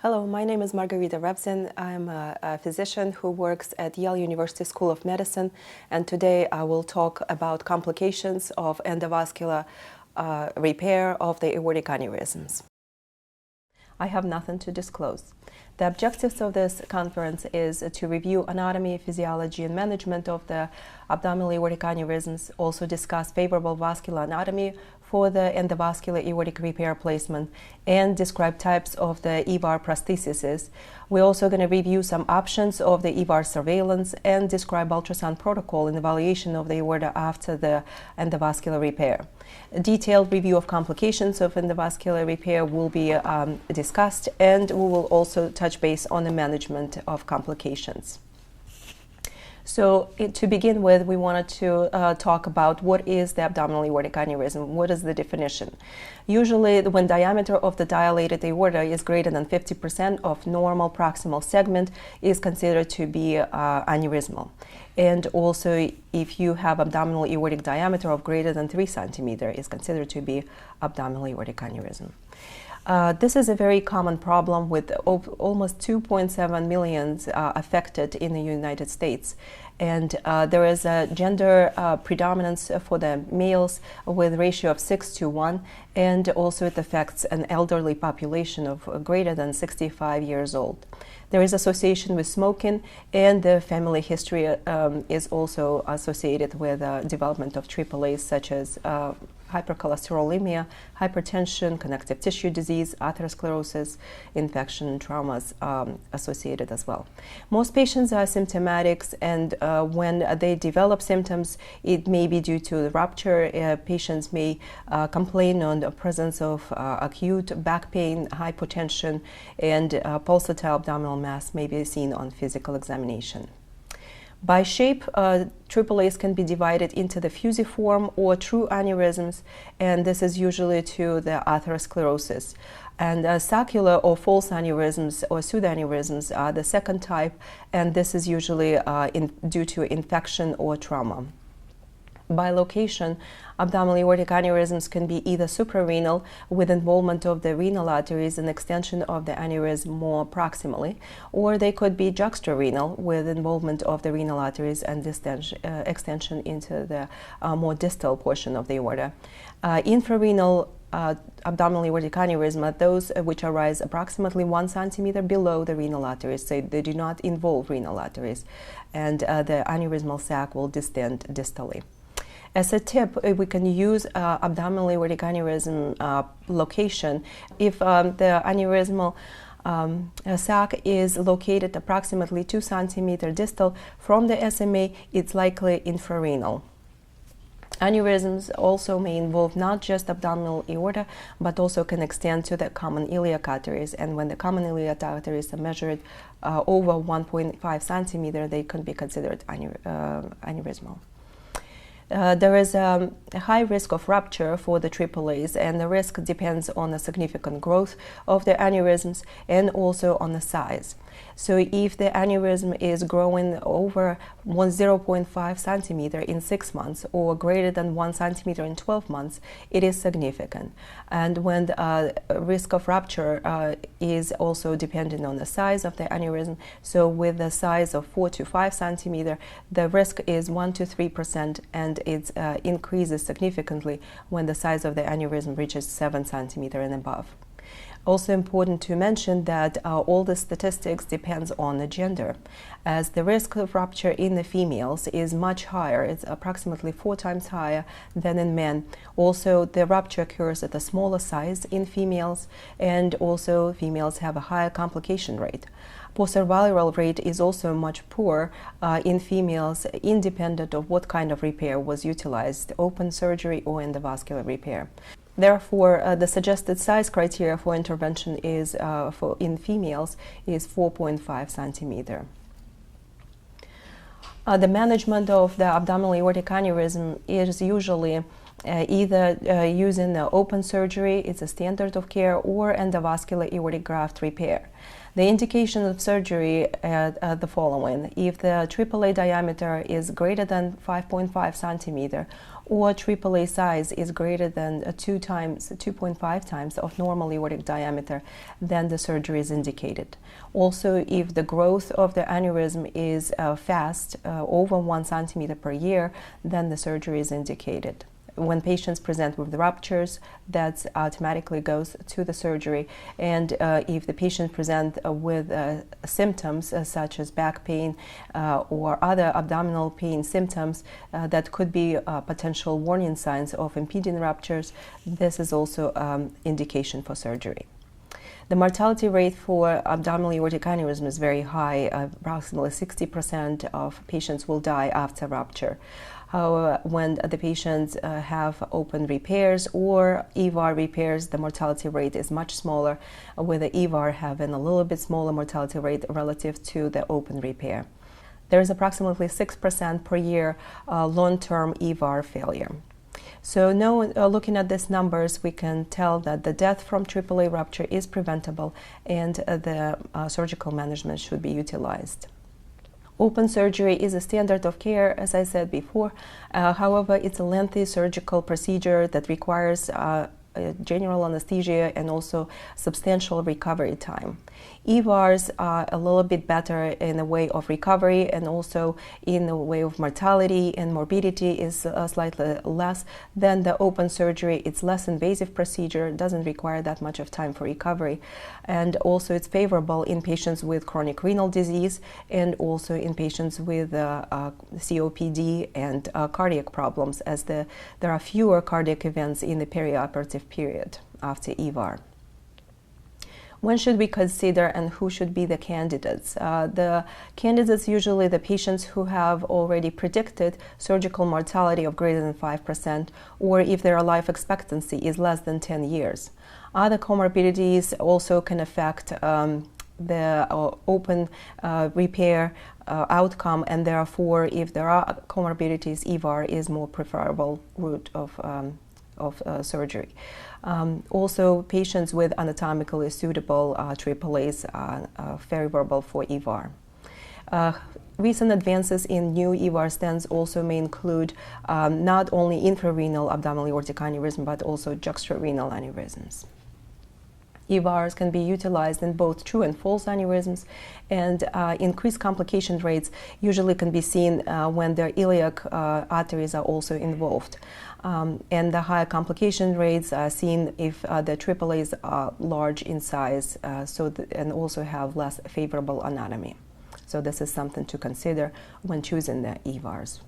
Hello, my name is Margarita Revzin. I'm a physician who works at Yale University School of Medicine, and today I will talk about complications of endovascular repair of the aortic aneurysms. I have nothing to disclose. The objectives of this conference is to review anatomy, physiology, and management of the abdominal aortic aneurysms, also discuss favorable vascular anatomy for the endovascular aortic repair placement, and describe types of the EVAR prostheses. We're also going to review some options of the EVAR surveillance and describe ultrasound protocol and evaluation of the aorta after the endovascular repair. A detailed review of complications of endovascular repair will be discussed, and we will also touch base on the management of complications. So to begin with, we wanted to talk about what is the abdominal aortic aneurysm. What is the definition? Usually, when diameter of the dilated aorta is greater than 50% of normal proximal segment is considered to be aneurysmal. And also, if you have abdominal aortic diameter of greater than 3 centimeters, is considered to be abdominal aortic aneurysm. This is a very common problem with almost 2.7 million affected in the United States. And there is a gender predominance for the males with ratio of 6:1, and also it affects an elderly population of greater than 65 years old. There is association with smoking, and the family history is also associated with development of AAAs such as hypercholesterolemia, hypertension, connective tissue disease, atherosclerosis, infection, and traumas associated as well. Most patients are symptomatic, and when they develop symptoms, it may be due to the rupture. Patients may complain on the presence of acute back pain, hypotension, and pulsatile abdominal mass may be seen on physical examination. By shape, AAAs can be divided into the fusiform or true aneurysms, and this is usually to the atherosclerosis. And saccular or false aneurysms or pseudoaneurysms are the second type, and this is usually due to infection or trauma. By location, abdominal aortic aneurysms can be either suprarenal with involvement of the renal arteries and extension of the aneurysm more proximally, or they could be juxtarenal with involvement of the renal arteries and extension into the more distal portion of the aorta. Infrarenal abdominal aortic aneurysm are those which arise approximately 1 centimeter below the renal arteries, so they do not involve renal arteries, and the aneurysmal sac will distend distally. As a tip, we can use abdominal aortic aneurysm location if the aneurysmal sac is located approximately 2 centimeters distal from the SMA. It's likely infrarenal. Aneurysms also may involve not just abdominal aorta, but also can extend to the common iliac arteries. And when the common iliac arteries are measured over 1.5 centimeters, they can be considered aneurysmal. There is a high risk of rupture for the AAAs, and the risk depends on the significant growth of the aneurysms and also on the size. So if the aneurysm is growing over 0.5 centimeter in 6 months or greater than 1 centimeter in 12 months, it is significant. And when the risk of rupture is also dependent on the size of the aneurysm, so with the size of 4 to 5 centimeter, the risk is 1 to 3%, and it increases significantly when the size of the aneurysm reaches 7 centimeter and above. Also important to mention that all the statistics depends on the gender, as the risk of rupture in the females is much higher. It's approximately 4 times higher than in men. Also, the rupture occurs at a smaller size in females, and also females have a higher complication rate. Post-survival rate is also much poorer in females, independent of what kind of repair was utilized, open surgery or endovascular repair. Therefore, the suggested size criteria for intervention is in females is 4.5 centimeter. The management of the abdominal aortic aneurysm is usually either using the open surgery, it's a standard of care, or endovascular aortic graft repair. The indication of surgery are the following. If the AAA diameter is greater than 5.5 centimeter or AAA size is greater than 2.5 times of normal aortic diameter, then the surgery is indicated. Also, if the growth of the aneurysm is fast, over 1 centimeter per year, then the surgery is indicated. When patients present with ruptures, that automatically goes to the surgery. And if the patient presents with symptoms such as back pain or other abdominal pain symptoms that could be potential warning signs of impending ruptures, this is also indication for surgery. The mortality rate for abdominal aortic aneurysm is very high. Approximately 60% of patients will die after rupture. However, when the patients have open repairs or EVAR repairs, the mortality rate is much smaller, with the EVAR having a little bit smaller mortality rate relative to the open repair. There is approximately 6% per year long-term EVAR failure. So now, looking at these numbers, we can tell that the death from AAA rupture is preventable and the surgical management should be utilized. Open surgery is a standard of care, as I said before. However, it's a lengthy surgical procedure that requires general anesthesia and also substantial recovery time. EVARs are a little bit better in the way of recovery and also in the way of mortality, and morbidity is slightly less than the open surgery. It's less invasive procedure, doesn't require that much of time for recovery, and also it's favorable in patients with chronic renal disease and also in patients with COPD and cardiac problems, as there are fewer cardiac events in the perioperative period after EVAR. When should we consider and who should be the candidates? The candidates usually the patients who have already predicted surgical mortality of greater than 5%, or if their life expectancy is less than 10 years. Other comorbidities also can affect the open repair outcome, and therefore, if there are comorbidities, EVAR is more preferable route of surgery. Also, patients with anatomically suitable AAAs are favorable for EVAR. Recent advances in new EVAR stents also may include not only infrarenal abdominal aortic aneurysm, but also juxtarenal aneurysms. EVARs can be utilized in both true and false aneurysms, and increased complication rates usually can be seen when the iliac arteries are also involved. And the higher complication rates are seen if the AAAs are large in size and also have less favorable anatomy. So this is something to consider when choosing the EVARs.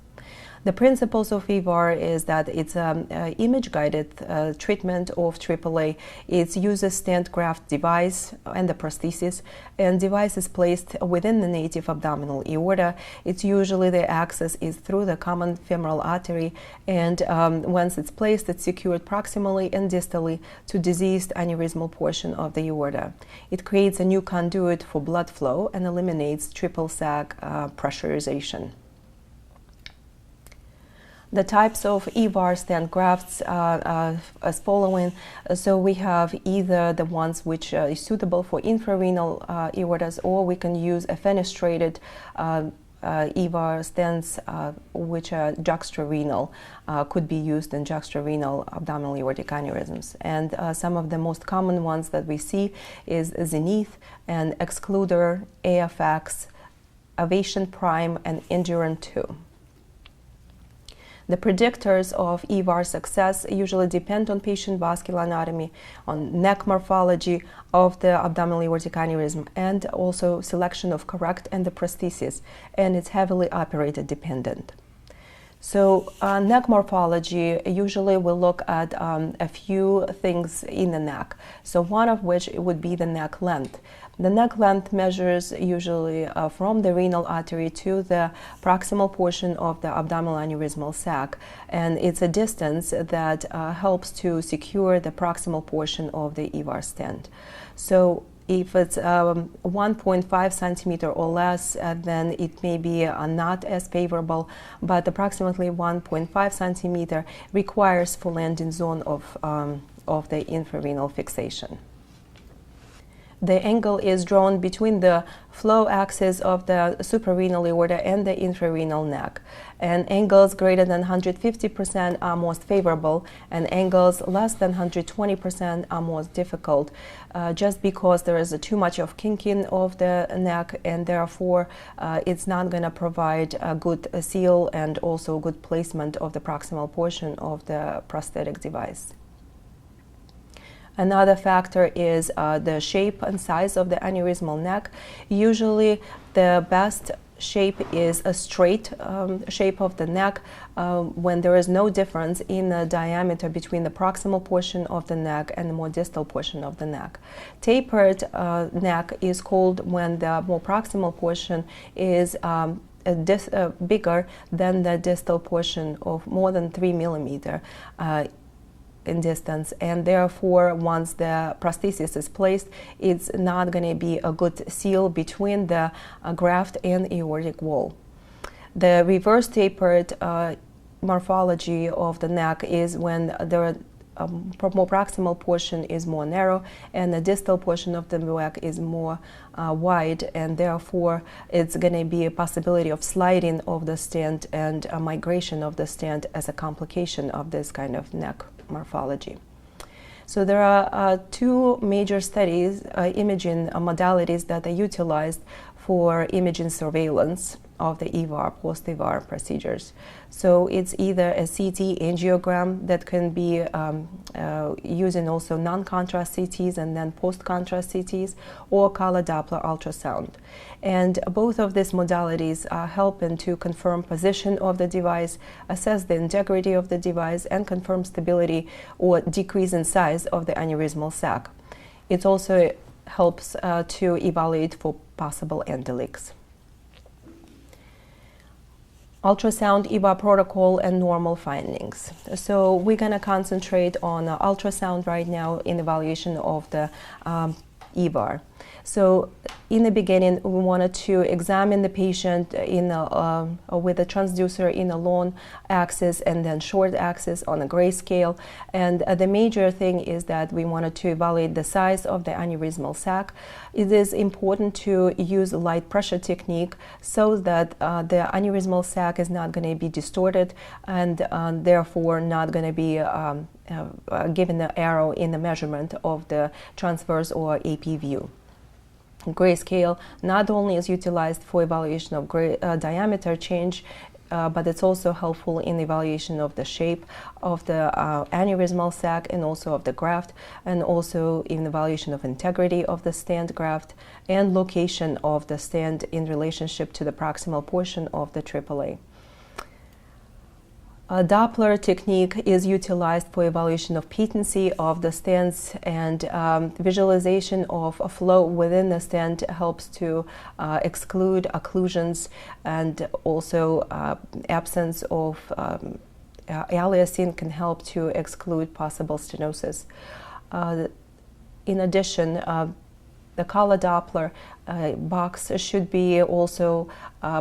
The principles of EVAR is that it's an image-guided treatment of AAA. It uses stent graft device and the prosthesis, and device is placed within the native abdominal aorta. It's usually the access is through the common femoral artery, and once it's placed, it's secured proximally and distally to diseased aneurysmal portion of the aorta. It creates a new conduit for blood flow and eliminates triple sag pressurization. The types of EVAR stent grafts are as following. So we have either the ones which are suitable for infrarenal aortas, or we can use a fenestrated EVAR stents which are juxtarenal, could be used in juxtarenal abdominal aortic aneurysms. And some of the most common ones that we see is Zenith and Excluder, AFX, Avation Prime, and Endurant 2. The predictors of EVAR success usually depend on patient vascular anatomy, on neck morphology of the abdominal aortic aneurysm, and also selection of correct endoprosthesis, and it's heavily operator dependent. So neck morphology, usually we look at a few things in the neck. So one of which would be the neck length. The neck length measures usually from the renal artery to the proximal portion of the abdominal aneurysmal sac, and it's a distance that helps to secure the proximal portion of the EVAR stent. So if it's 1.5 centimeter or less, then it may be not as favorable, but approximately 1.5 centimeter requires full landing zone of the infrarenal fixation. The angle is drawn between the flow axis of the suprarenal aorta and the intrarenal neck. And angles greater than 150% are most favorable, and angles less than 120% are most difficult, just because there is too much of kinking of the neck, and therefore it's not going to provide a good seal and also good placement of the proximal portion of the prosthetic device. Another factor is the shape and size of the aneurysmal neck. Usually the best shape is a straight shape of the neck when there is no difference in the diameter between the proximal portion of the neck and the more distal portion of the neck. Tapered neck is called when the more proximal portion is bigger than the distal portion of more than 3 millimeter in distance, and therefore once the prosthesis is placed, it's not going to be a good seal between the graft and aortic wall. The reverse tapered morphology of the neck is when the more proximal portion is more narrow and the distal portion of the neck is more wide, and therefore it's going to be a possibility of sliding of the stent and a migration of the stent as a complication of this kind of neck morphology. So there are two major studies, imaging modalities that are utilized for imaging surveillance of the EVAR, post-EVAR procedures. So it's either a CT angiogram that can be using also non-contrast CTs and then post-contrast CTs, or color Doppler ultrasound. And both of these modalities are helping to confirm position of the device, assess the integrity of the device, and confirm stability or decrease in size of the aneurysmal sac. It also helps to evaluate for possible endoleaks. Ultrasound EVAR protocol and normal findings. So we're going to concentrate on ultrasound right now in evaluation of the EVAR. So in the beginning, we wanted to examine the patient in with a transducer in a long axis and then short axis on a grayscale. And the major thing is that we wanted to evaluate the size of the aneurysmal sac. It is important to use a light pressure technique so that the aneurysmal sac is not going to be distorted and therefore not going to be given the error in the measurement of the transverse or AP view. Grayscale not only is utilized for evaluation of diameter change, but it's also helpful in evaluation of the shape of the aneurysmal sac and also of the graft, and also in evaluation of integrity of the stent graft and location of the stent in relationship to the proximal portion of the AAA. A Doppler technique is utilized for evaluation of patency of the stents, and visualization of a flow within the stent helps to exclude occlusions, and also absence of aliasing can help to exclude possible stenosis. In addition, the color Doppler box should be also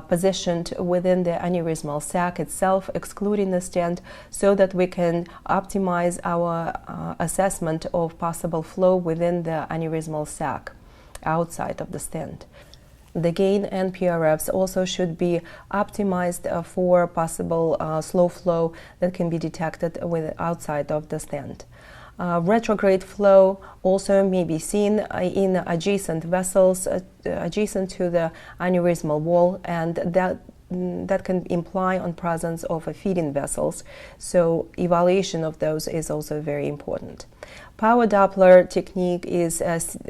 positioned within the aneurysmal sac itself, excluding the stent, so that we can optimize our assessment of possible flow within the aneurysmal sac outside of the stent. The gain and PRFs also should be optimized for possible slow flow that can be detected outside of the stent. Retrograde flow also may be seen in adjacent vessels adjacent to the aneurysmal wall, and that can imply on presence of feeding vessels. So evaluation of those is also very important. Power Doppler technique is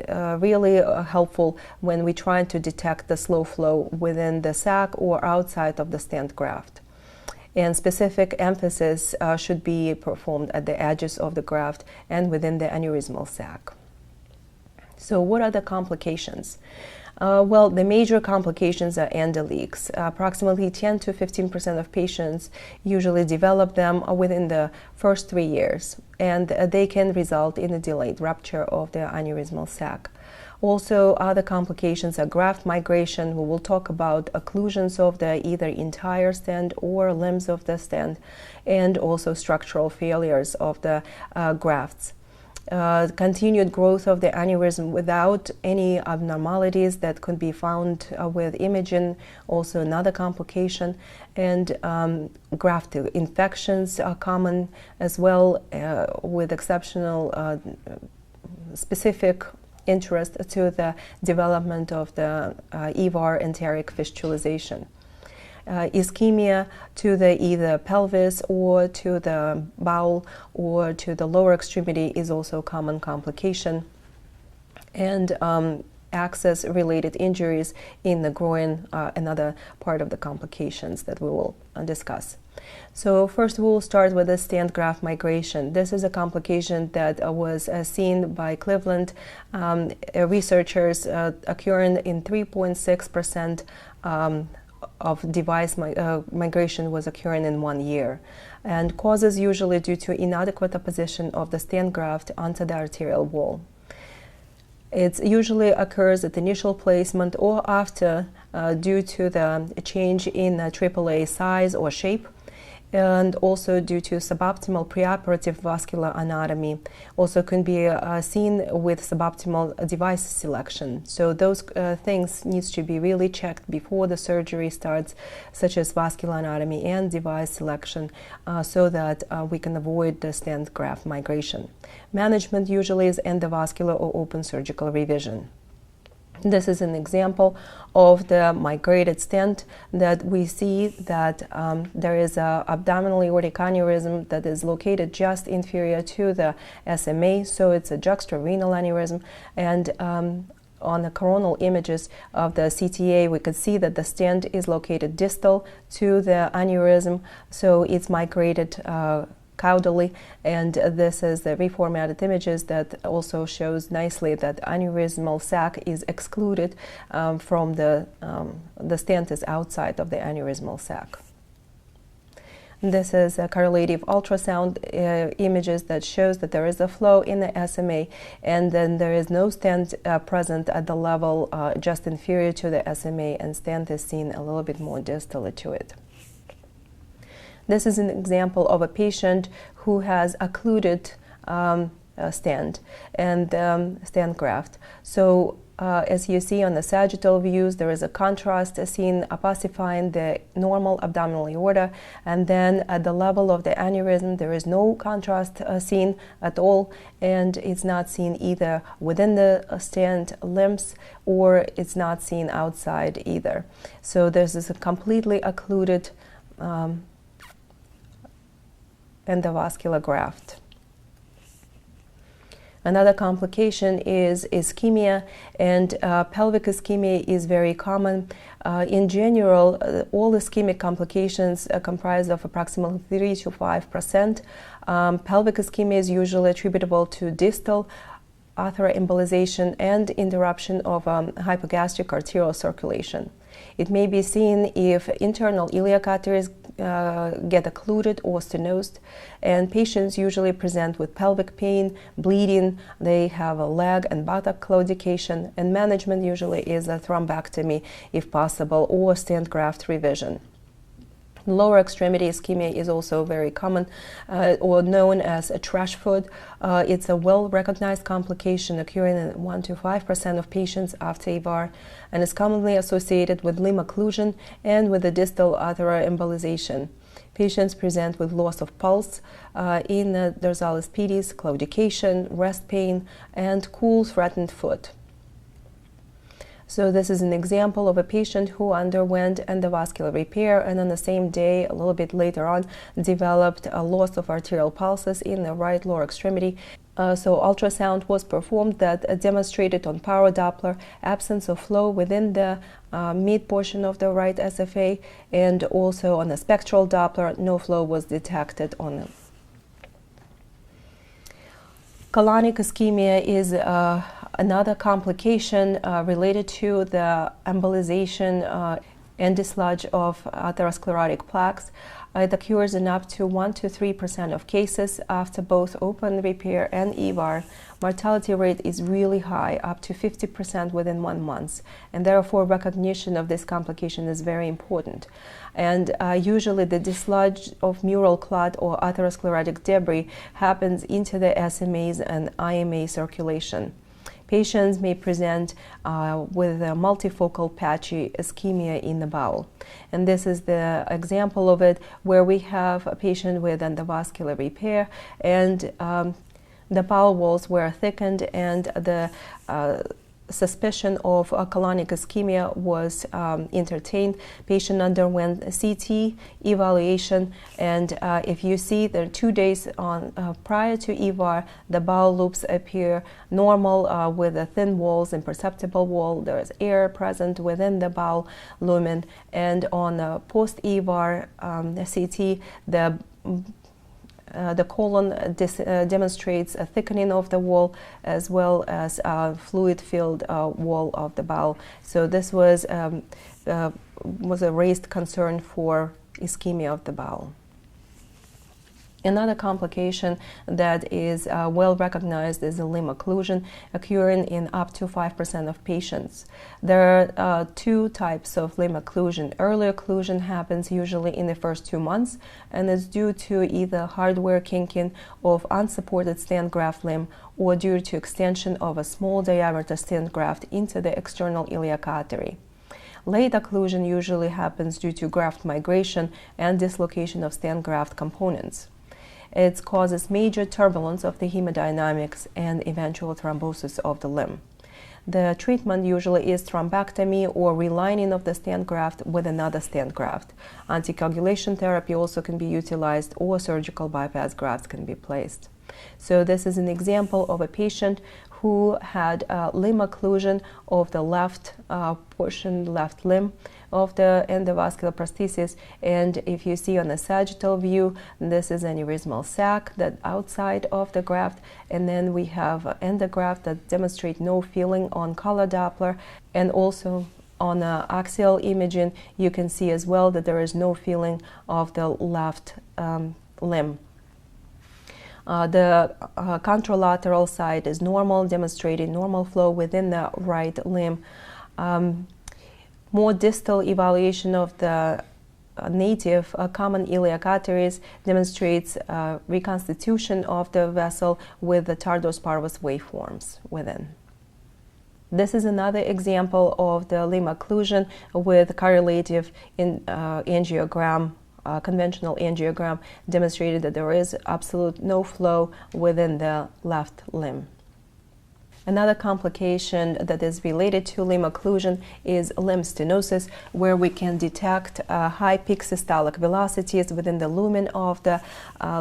really helpful when we try to detect the slow flow within the sac or outside of the stent graft. And specific emphasis should be performed at the edges of the graft and within the aneurysmal sac. So what are the complications? Well, the major complications are endoleaks. Approximately 10 to 15% of patients usually develop them within the first 3 years, and they can result in a delayed rupture of the aneurysmal sac. Also, other complications are graft migration. We will talk about occlusions of the either entire stent or limbs of the stent, and also structural failures of the grafts. continued growth of the aneurysm without any abnormalities that could be found with imaging, also another complication, and graft infections are common as well, with exceptional specific interest to the development of the EVAR enteric fistulization. Ischemia to the either pelvis or to the bowel or to the lower extremity is also a common complication. And access-related injuries in the groin are another part of the complications that we will discuss. So first we'll start with the stent graft migration. This is a complication that was seen by Cleveland researchers occurring in 3.6% of device migration was occurring in 1 year, and causes usually due to inadequate apposition of the stent graft onto the arterial wall. It usually occurs at initial placement or after due to the change in AAA size or shape, and also due to suboptimal preoperative vascular anatomy. Also can be seen with suboptimal device selection. So those things needs to be really checked before the surgery starts, such as vascular anatomy and device selection, so that we can avoid the stent graft migration. Management usually is endovascular or open surgical revision. This is an example of the migrated stent that we see that there is an abdominal aortic aneurysm that is located just inferior to the SMA, so it's a juxtarenal aneurysm, and on the coronal images of the CTA we could see that the stent is located distal to the aneurysm, so it's migrated caudally, and this is the reformatted images that also shows nicely that aneurysmal sac is excluded from the stent is outside of the aneurysmal sac. This is a correlative ultrasound images that shows that there is a flow in the SMA, and then there is no stent present at the level just inferior to the SMA, and stent is seen a little bit more distally to it. This is an example of a patient who has occluded stent and stent graft. So as you see on the sagittal views, there is a contrast seen ossifying the normal abdominal aorta, and then at the level of the aneurysm there is no contrast seen at all, and it's not seen either within the stent limbs or it's not seen outside either. So this is a completely occluded endovascular graft. Another complication is ischemia, and pelvic ischemia is very common. In general, all ischemic complications comprise of approximately 3 to 5%. Pelvic ischemia is usually attributable to distal arterioembolization and interruption of hypogastric arterial circulation. It may be seen if internal iliac arteries get occluded or stenosed, and patients usually present with pelvic pain, bleeding, they have a leg and buttock claudication, and management usually is a thrombectomy if possible or stent graft revision. Lower extremity ischemia is also very common, or known as a trash foot. It's a well-recognized complication occurring in 1 to 5% of patients after EVAR, and is commonly associated with limb occlusion and with the distal arterioembolization. Patients present with loss of pulse in the dorsalis pedis, claudication, rest pain, and cool threatened foot. So this is an example of a patient who underwent endovascular repair and on the same day, a little bit later on, developed a loss of arterial pulses in the right lower extremity. So ultrasound was performed that demonstrated on power Doppler absence of flow within the mid portion of the right SFA, and also on the spectral Doppler no flow was detected on them. Colonic ischemia is another complication related to the embolization and dislodge of atherosclerotic plaques. It occurs in up to 1 to 3% of cases after both open repair and EVAR. Mortality rate is really high, up to 50% within 1 month, and therefore recognition of this complication is very important. And usually the dislodge of mural clot or atherosclerotic debris happens into the SMAs and IMA circulation. Patients may present with a multifocal patchy ischemia in the bowel. And this is the example of it, where we have a patient with endovascular repair, and the bowel walls were thickened, and the suspicion of a colonic ischemia was entertained. Patient underwent a CT evaluation, and if you see, there are 2 days prior to EVAR, the bowel loops appear normal with the thin walls, imperceptible wall. There is air present within the bowel lumen, and on post-EVAR CT, the colon demonstrates a thickening of the wall as well as a fluid-filled wall of the bowel. So this was a raised concern for ischemia of the bowel. Another complication that is well recognized is a limb occlusion, occurring in up to 5% of patients. There are two types of limb occlusion. Early occlusion happens usually in the first 2 months, and is due to either hardware kinking of unsupported stent graft limb or due to extension of a small diameter stent graft into the external iliac artery. Late occlusion usually happens due to graft migration and dislocation of stent graft components. It causes major turbulence of the hemodynamics and eventual thrombosis of the limb. The treatment usually is thrombectomy or relining of the stent graft with another stent graft. Anticoagulation therapy also can be utilized, or surgical bypass grafts can be placed. So this is an example of a patient who had limb occlusion of the left portion, left limb of the endovascular prosthesis, and if you see on the sagittal view, this is an aneurysmal sac that outside of the graft, and then we have endograft that demonstrate no feeling on color Doppler, and also on axial imaging you can see as well that there is no feeling of the left limb. The contralateral side is normal, demonstrating normal flow within the right limb. More distal evaluation of the native common iliac arteries demonstrates reconstitution of the vessel with the tardos parvus waveforms within. This is another example of the limb occlusion with correlative angiogram. Conventional angiogram demonstrated that there is absolute no flow within the left limb. Another complication that is related to limb occlusion is limb stenosis, where we can detect high peak systolic velocities within the lumen of the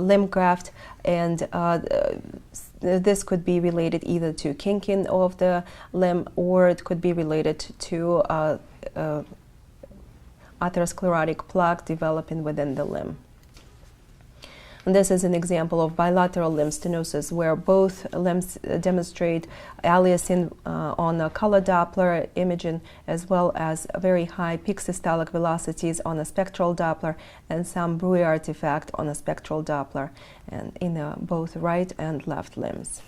limb graft, and this could be related either to kinking of the limb, or it could be related to atherosclerotic plaque developing within the limb. And this is an example of bilateral limb stenosis, where both limbs demonstrate aliasing on a color Doppler imaging, as well as very high peak systolic velocities on a spectral Doppler, and some Bruy artifact on a spectral Doppler, and in both right and left limbs.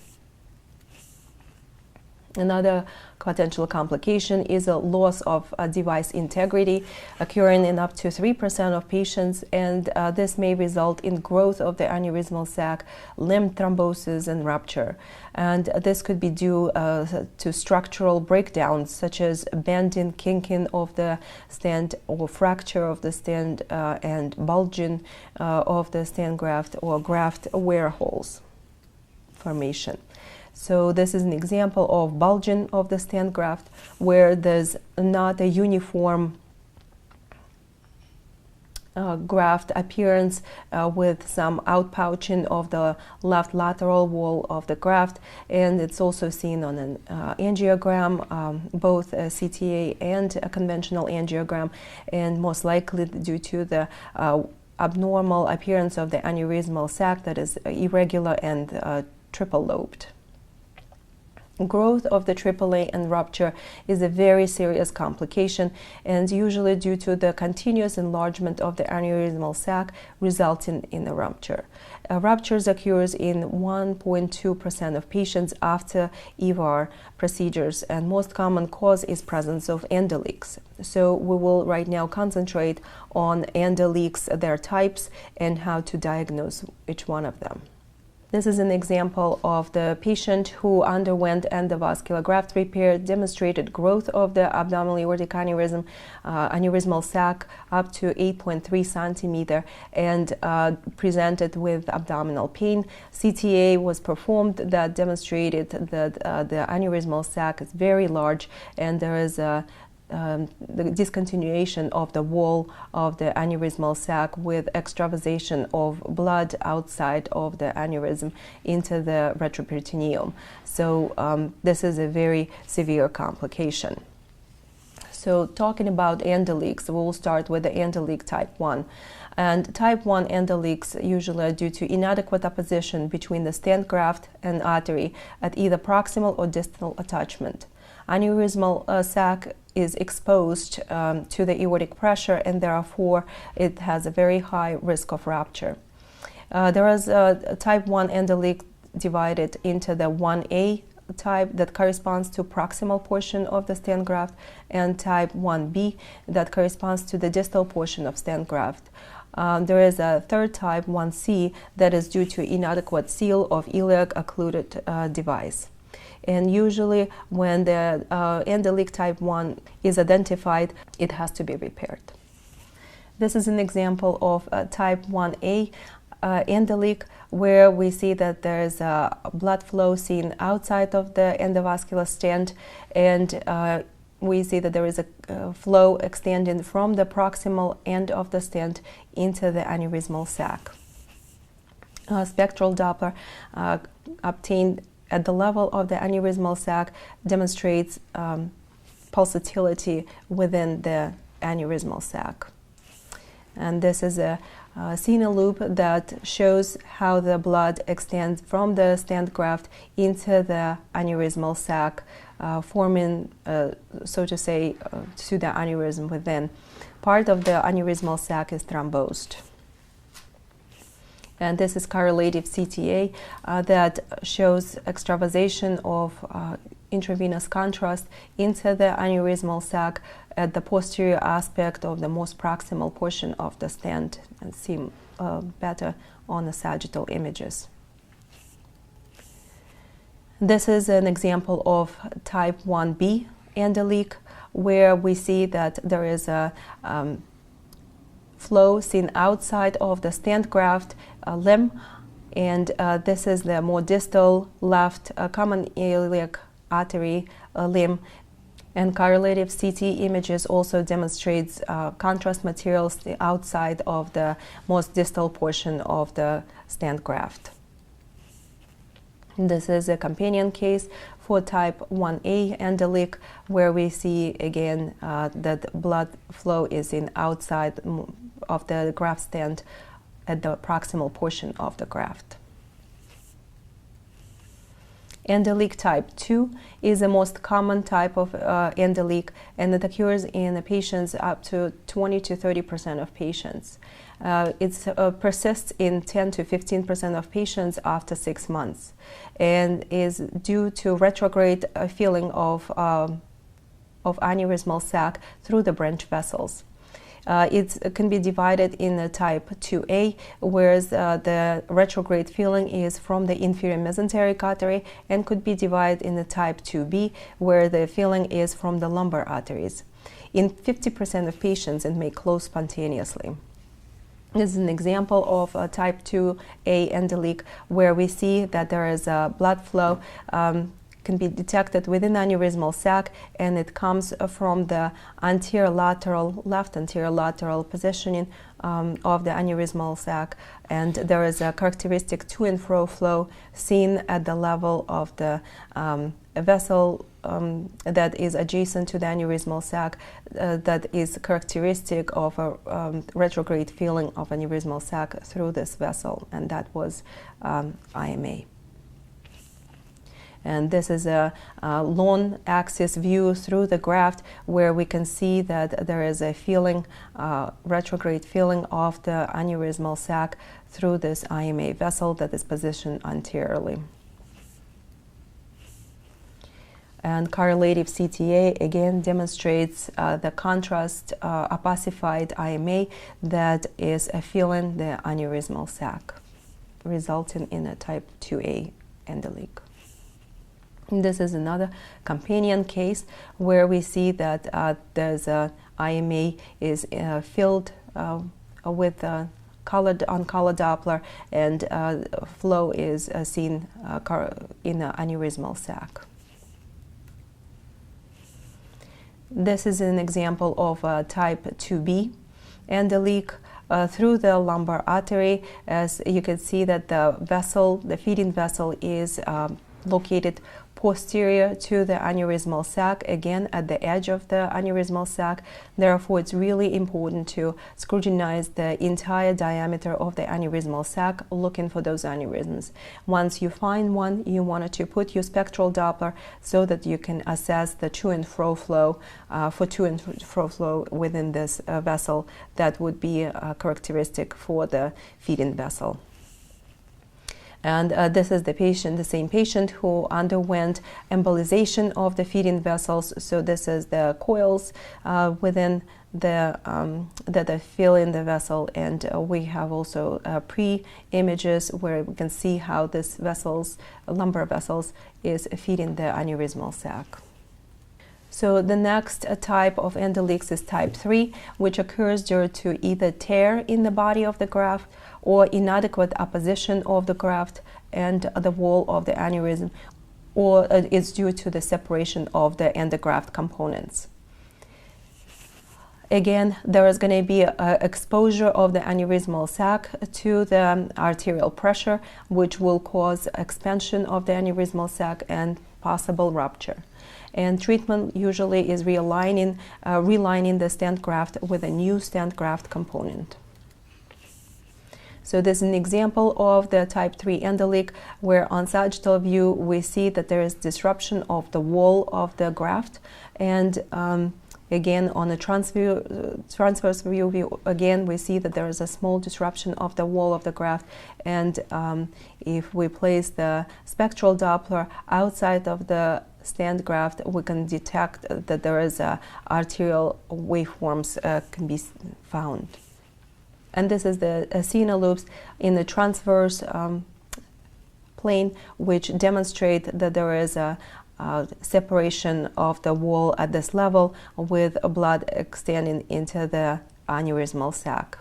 Another potential complication is a loss of device integrity, occurring in up to 3% of patients, and this may result in growth of the aneurysmal sac, limb thrombosis, and rupture. And this could be due to structural breakdowns, such as bending, kinking of the stent, or fracture of the stent, and bulging of the stent graft, or graft wear holes formation. So this is an example of bulging of the stent graft, where there's not a uniform graft appearance with some outpouching of the left lateral wall of the graft, and it's also seen on an angiogram, both a CTA and a conventional angiogram, and most likely due to the abnormal appearance of the aneurysmal sac that is irregular and triple lobed. Growth of the AAA and rupture is a very serious complication and usually due to the continuous enlargement of the aneurysmal sac resulting in a rupture. Ruptures occurs in 1.2% of patients after EVAR procedures, and most common cause is presence of endoleaks. So we will right now concentrate on endoleaks, their types, and how to diagnose each one of them. This is an example of the patient who underwent endovascular graft repair, demonstrated growth of the abdominal aortic aneurysm, aneurysmal sac up to 8.3 centimeter, and presented with abdominal pain. CTA was performed that demonstrated that the aneurysmal sac is very large, and there is a the discontinuation of the wall of the aneurysmal sac with extravasation of blood outside of the aneurysm into the retroperitoneum. So this is a very severe complication. So talking about endoleaks, we'll start with the endoleak type 1. And type 1 endoleaks usually are due to inadequate apposition between the stent graft and artery at either proximal or distal attachment. Aneurysmal sac is exposed to the aortic pressure, and therefore it has a very high risk of rupture. There is a type 1 endoleak divided into the 1A type that corresponds to proximal portion of the stent graft and type 1B that corresponds to the distal portion of stent graft. There is a third type, 1C, that is due to inadequate seal of iliac occluded device. And usually when the endoleak type 1 is identified, it has to be repaired. This is an example of type 1A endoleak, where we see that there is blood flow seen outside of the endovascular stent, and we see that there is a flow extending from the proximal end of the stent into the aneurysmal sac. Spectral Doppler obtained at the level of the aneurysmal sac demonstrates pulsatility within the aneurysmal sac. And this is a Cena loop that shows how the blood extends from the stent graft into the aneurysmal sac, forming, so to say, to the aneurysm within. Part of the aneurysmal sac is thrombosed. And this is correlative CTA that shows extravasation of intravenous contrast into the aneurysmal sac at the posterior aspect of the most proximal portion of the stent, and seen better on the sagittal images. This is an example of type 1B endoleak, where we see that there is a flow seen outside of the stent graft limb, and this is the more distal left common iliac artery limb. And correlative CT images also demonstrates contrast materials outside of the most distal portion of the stent graft. This is a companion case for type 1A endoleak, where we see again that blood flow is in outside of the graft stent at the proximal portion of the graft. Endoleak type 2 is the most common type of endoleak, and it occurs in the patients up to 20 to 30% of patients. It persists in 10 to 15% of patients after 6 months, and is due to retrograde filling of aneurysmal sac through the branch vessels. It can be divided in the type 2A, whereas the retrograde filling is from the inferior mesenteric artery, and could be divided in the type 2B, where the filling is from the lumbar arteries. In 50% of patients, it may close spontaneously. This is an example of a type 2A endoleak, where we see that there is a blood flow can be detected within the aneurysmal sac, and it comes from the anterior lateral, left anterior lateral positioning of the aneurysmal sac, and there is a characteristic to and fro flow seen at the level of the vessel that is adjacent to the aneurysmal sac, that is characteristic of a retrograde filling of aneurysmal sac through this vessel, and that was IMA. And this is a long axis view through the graft where we can see that there is a filling, retrograde filling of the aneurysmal sac through this IMA vessel that is positioned anteriorly. And correlative CTA again demonstrates the contrast opacified IMA that is filling the aneurysmal sac, resulting in a type 2A endoleak. This is another companion case where we see that there's a IMA is filled with colored on color Doppler, and flow is seen in the aneurysmal sac. This is an example of a type 2B endoleak through the lumbar artery. As you can see that the vessel, the feeding vessel, is located posterior to the aneurysmal sac, again at the edge of the aneurysmal sac. Therefore, it's really important to scrutinize the entire diameter of the aneurysmal sac, looking for those aneurysms. Once you find one, you want to put your spectral Doppler so that you can assess the to and fro flow for to and fro flow within this vessel that would be characteristic for the feeding vessel. And this is the patient, the same patient who underwent embolization of the feeding vessels. So this is the coils within the that fill in the vessel, and we have also pre-images where we can see how this vessels, lumbar vessels, is feeding the aneurysmal sac. So the next type of endoleaks is type 3, which occurs due to either tear in the body of the graft or inadequate apposition of the graft and the wall of the aneurysm, or it's due to the separation of the endograft components. Again, there is going to be exposure of the aneurysmal sac to the arterial pressure, which will cause expansion of the aneurysmal sac and possible rupture. And treatment usually is relining the stent graft with a new stent graft component. So this is an example of the type 3 endoleak where on sagittal view we see that there is disruption of the wall of the graft, and again on the transverse view again we see that there is a small disruption of the wall of the graft, and if we place the spectral Doppler outside of the stent graft, we can detect that there is arterial waveforms can be found. And this is the Sina loops in the transverse plane, which demonstrate that there is a separation of the wall at this level with blood extending into the aneurysmal sac.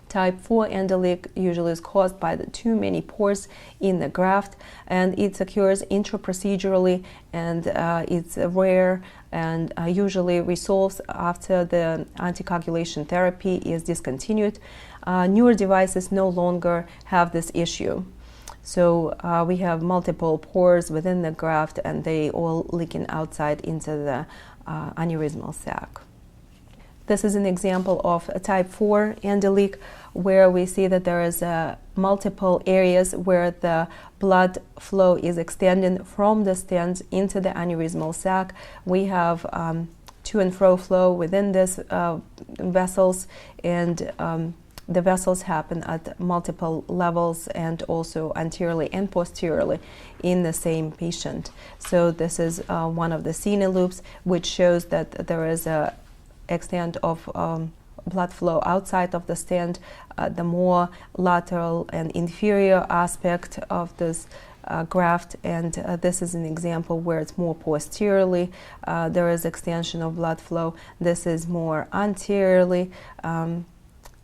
Type 4 endoleak usually is caused by the too many pores in the graft, and it occurs intraprocedurally, and it's rare and usually resolves after the anticoagulation therapy is discontinued. Newer devices no longer have this issue. So we have multiple pores within the graft, and they all leaking outside into the aneurysmal sac. This is an example of a type 4 endoleak where we see that there is multiple areas where the blood flow is extending from the stent into the aneurysmal sac. We have to and fro flow within this vessels, and the vessels happen at multiple levels and also anteriorly and posteriorly in the same patient. So this is one of the Sina loops, which shows that there is a extent of blood flow outside of the stent, the more lateral and inferior aspect of this graft, and this is an example where it's more posteriorly there is extension of blood flow. This is more anteriorly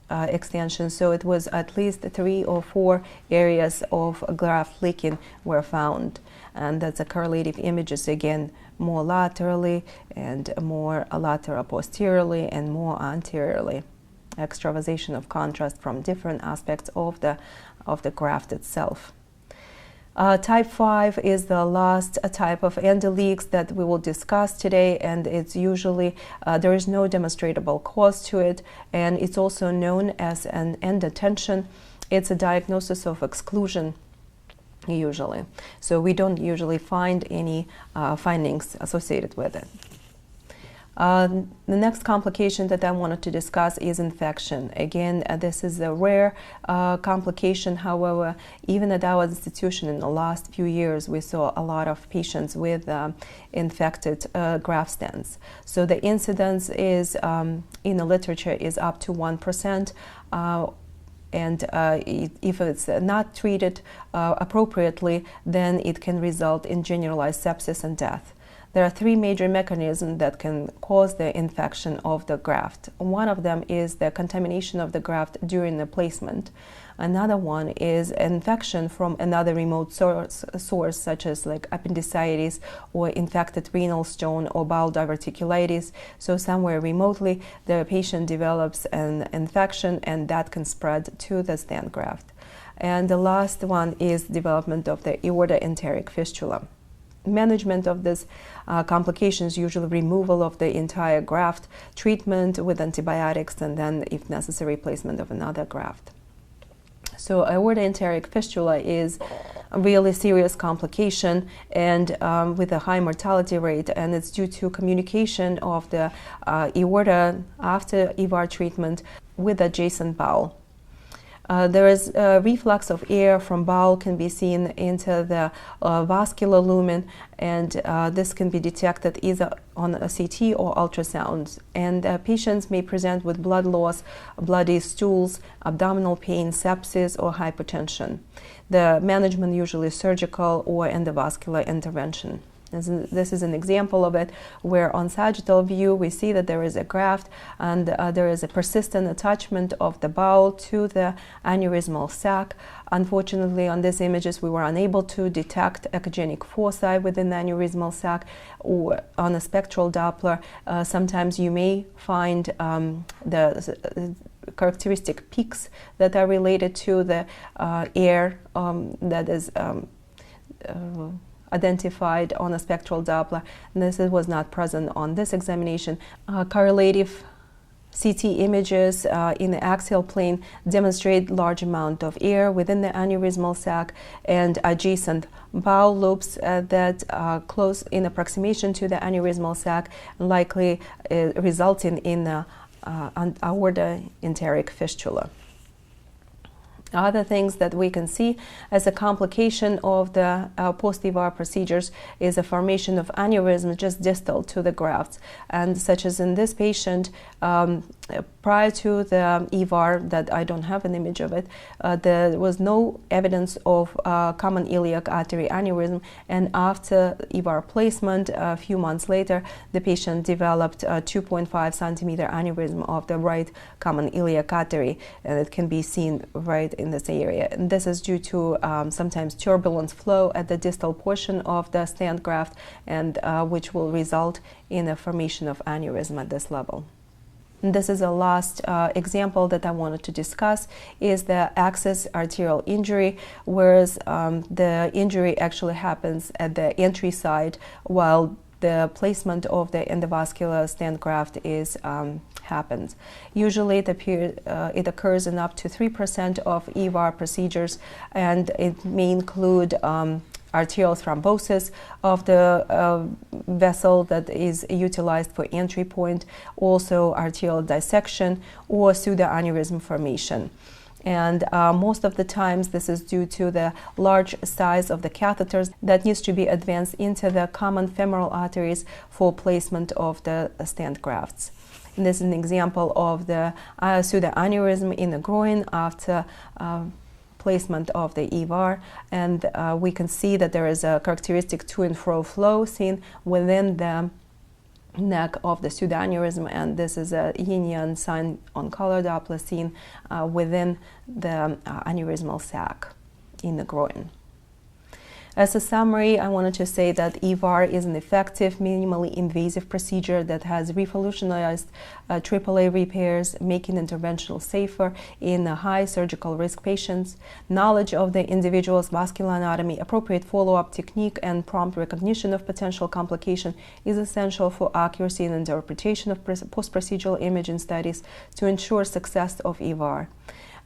extension, so it was at least 3 or 4 areas of graft leaking were found, and that's a correlative images, again more laterally and more lateral posteriorly and more anteriorly. Extravasation of contrast from different aspects of the graft itself. Type 5 is the last type of endoleaks that we will discuss today, and it's usually there is no demonstrable cause to it, and it's also known as an endotension. It's a diagnosis of exclusion. usually. So we don't usually find any findings associated with it. The next complication that I wanted to discuss is infection. Again, this is a rare complication. However, even at our institution in the last few years, we saw a lot of patients with infected graft stents. So the incidence is, in the literature, is up to 1%. And if it's not treated appropriately, then it can result in generalized sepsis and death. There are three major mechanisms that can cause the infection of the graft. One of them is the contamination of the graft during the placement. Another one is infection from another remote source such as like appendicitis or infected renal stone or bowel diverticulitis. So somewhere remotely, the patient develops an infection and that can spread to the stent graft. And the last one is development of the aorta-enteric fistula. Management of this complications, usually removal of the entire graft, treatment with antibiotics, and then, if necessary, placement of another graft. So aorta-enteric fistula is a really serious complication and with a high mortality rate, and it's due to communication of the aorta after EVAR treatment with adjacent bowel. There is reflux of air from bowel can be seen into the vascular lumen, and this can be detected either on a CT or ultrasound. And patients may present with blood loss, bloody stools, abdominal pain, sepsis, or hypotension. The management usually is surgical or endovascular intervention. This is an example of it, where on sagittal view we see that there is a graft and there is a persistent attachment of the bowel to the aneurysmal sac. Unfortunately, on these images we were unable to detect echogenic foci within the aneurysmal sac, or on a spectral Doppler sometimes you may find the characteristic peaks that are related to the air that is identified on a spectral Doppler. And this was not present on this examination. Correlative CT images in the axial plane demonstrate large amount of air within the aneurysmal sac and adjacent bowel loops that are close in approximation to the aneurysmal sac, likely resulting in the aorta-enteric fistula. Other things that we can see as a complication of the post-EVAR procedures is a formation of aneurysm just distal to the grafts, and such as in this patient, prior to the EVAR, that I don't have an image of it, there was no evidence of common iliac artery aneurysm, and after EVAR placement, a few months later, the patient developed a 2.5 centimeter aneurysm of the right common iliac artery, and it can be seen right in this area. And this is due to sometimes turbulent flow at the distal portion of the stent graft, and which will result in a formation of aneurysm at this level. And this is the last example that I wanted to discuss, is the access arterial injury, whereas the injury actually happens at the entry site, while the placement of the endovascular stent graft is happens. Usually it occurs in up to 3% of EVAR procedures, and it may include arterial thrombosis of the vessel that is utilized for entry point, also arterial dissection or pseudoaneurysm formation. And most of the times this is due to the large size of the catheters that needs to be advanced into the common femoral arteries for placement of the stent grafts. And this is an example of the pseudoaneurysm in the groin after placement of the EVAR, and we can see that there is a characteristic to and fro flow seen within the neck of the pseudoaneurysm, and this is a yin-yang sign on color Doppler seen within the aneurysmal sac in the groin. As a summary, I wanted to say that EVAR is an effective, minimally invasive procedure that has revolutionized AAA repairs, making intervention safer in high surgical risk patients. Knowledge of the individual's vascular anatomy, appropriate follow-up technique, and prompt recognition of potential complication is essential for accuracy in interpretation of post-procedural imaging studies to ensure success of EVAR.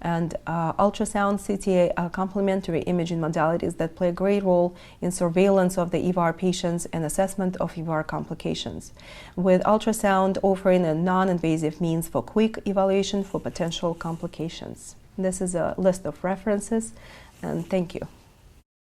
And ultrasound, CTA are complementary imaging modalities that play a great role in surveillance of the EVAR patients and assessment of EVAR complications, with ultrasound offering a non-invasive means for quick evaluation for potential complications. This is a list of references, and thank you.